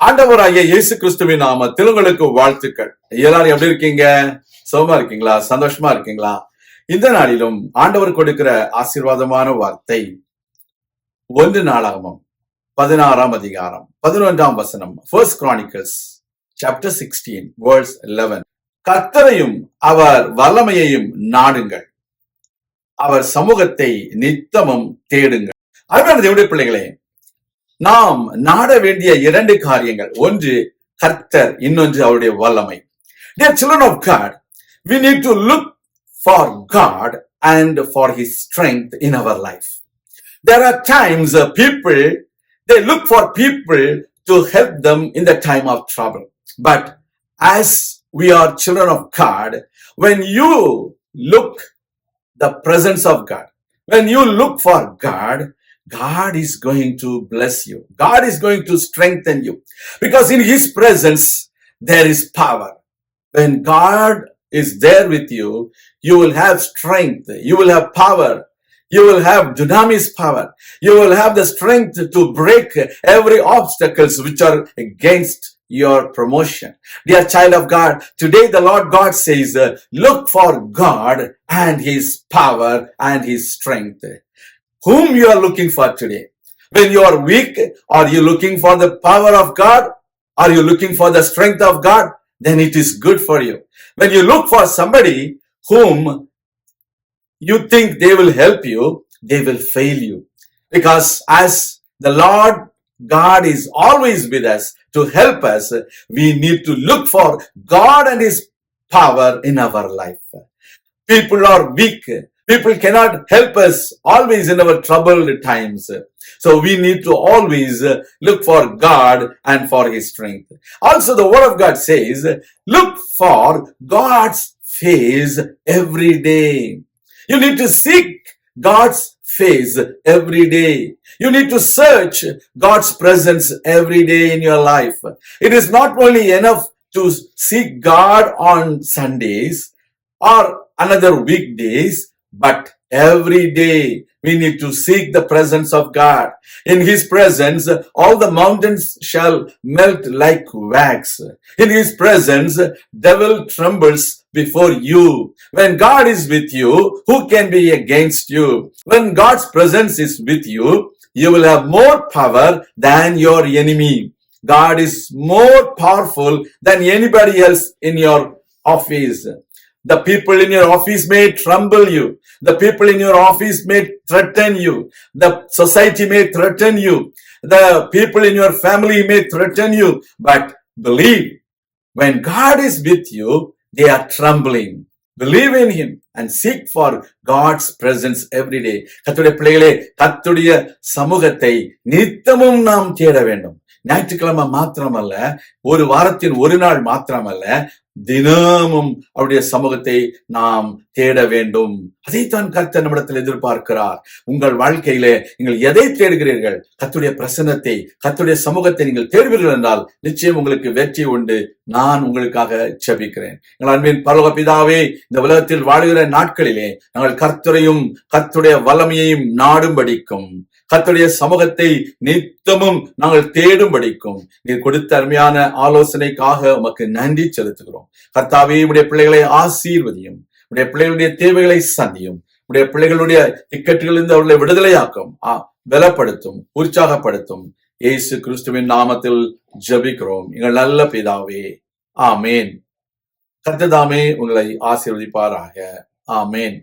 ஆண்டவராகிய இயேசு கிறிஸ்துவின் நாமத்தில் உங்களுக்கு வாழ்த்துக்கள். எல்லாரும் எப்படி இருக்கீங்க? சுகமா இருக்கீங்களா? சந்தோஷமா இருக்கீங்களா? இந்த நாளிலும் ஆண்டவர் கொடுக்கிற ஆசீர்வாதமான வார்த்தை 1 நாளாகமம் 16ஆம் அதிகாரம் 11ஆம் வசனம். First Chronicles chapter 16 verse 11. கர்த்தரையும் அவர் வல்லமையையும் நாடுங்கள், அவர் சமூகத்தை நித்தமும் தேடுங்கள். அருமையான தேவனுடைய பிள்ளைகளே, நாம் நாட வேண்டிய 2 காரியங்கள், ஒன்று கர்த்தர், இன்னொன்று அவருடைய வல்லமை. Dear children of God, we need to look for God and for His strength in our life. There are times people, they look for people to help them in the time of trouble. But as we are children of God, when you look the presence of God, when you look for God, God is going to bless you. God is going to strengthen you. Because in His presence, there is power. When God is there with you, you will have strength. You will have power. You will have dunamis power. You will have the strength to break every obstacles which are against your promotion. Dear child of God, today the Lord God says, look for God and His power and His strength. Whom you are looking for today? When you are weak, are you looking for the power of God? Are you looking for the strength of God? Then it is good for you. When you look for somebody whom you think they will help you, they will fail you. Because as the Lord God is always with us to help us, we need to look for God and His power in our life. People are weak. People cannot help us always in our troubled times. So we need to always look for God and for His strength. Also the Word of God says, look for God's face every day. You need to seek God's face every day. You need to search God's presence every day in your life. It is not only enough to seek God on Sundays or another weekdays, but every day we need to seek the presence of God. In His presence, all the mountains shall melt like wax. In His presence, devil trembles before you. When God is with you, who can be against you? When God's presence is with you, you will have more power than your enemy. God is more powerful than anybody else in your office. The people in your office may tremble you. The people in your office may threaten you. The society may threaten you. The people in your family may threaten you. But believe, when God is with you, they are trembling. Believe in Him and seek for God's presence every day. கர்த்தருடைய பிள்ளைகளே, கர்த்தருடைய சமூகத்தை நித்தமும் நாம் தேட வேண்டும். ஞாயிற்றுக்கிழமை மாத்திரமல்ல, ஒரு வாரத்தின் ஒரு நாள் மாத்திரமல்ல, தினமும் அவருடைய சமூகத்தை நாம் தேட வேண்டும். அதைத்தான் கர்த்தர் நம்மிடத்தில் எதிர்பார்க்கிறார். உங்கள் வாழ்க்கையிலே நீங்கள் எதை தேடுகிறீர்கள்? கர்த்தருடைய பிரசன்னத்தை, கர்த்தருடைய சமூகத்தை நீங்கள் தேடுவீர்கள் என்றால் நிச்சயம் உங்களுக்கு வெற்றி உண்டு. நான் உங்களுக்காக ஜெபிக்கிறேன். எங்கள் அன்பின் பரலோக பிதாவே, இந்த உலகத்தில் வாழுகிற நாட்களிலே நாங்கள் கர்த்தரையும் கர்த்தருடைய வல்லமையையும் நாடும்படிக்கும், கர்த்தருடைய சமூகத்தை நித்தமும் நாங்கள் தேடும்படிக்கும் நீர் கொடுத்த அருமையான ஆலோசனைக்காக உமக்கு நன்றி செலுத்துகிறோம். கர்த்தாவே, உடைய பிள்ளைகளை ஆசீர்வதியும், உடைய பிள்ளைகளுடைய தேவைகளை சந்தியும், உடைய பிள்ளைகளுடைய இக்கட்டுகளிலிருந்து அவர்களை விடுதலையாக்கும், பலப்படுத்தும், உற்சாகப்படுத்தும். இயேசு கிறிஸ்துவின் நாமத்தில் ஜெபிக்கிறோம் எங்கள் நல்ல பிதாவே, ஆமேன். கர்த்தர் தாமே உங்களை ஆசீர்வதிப்பாராக. ஆமேன்.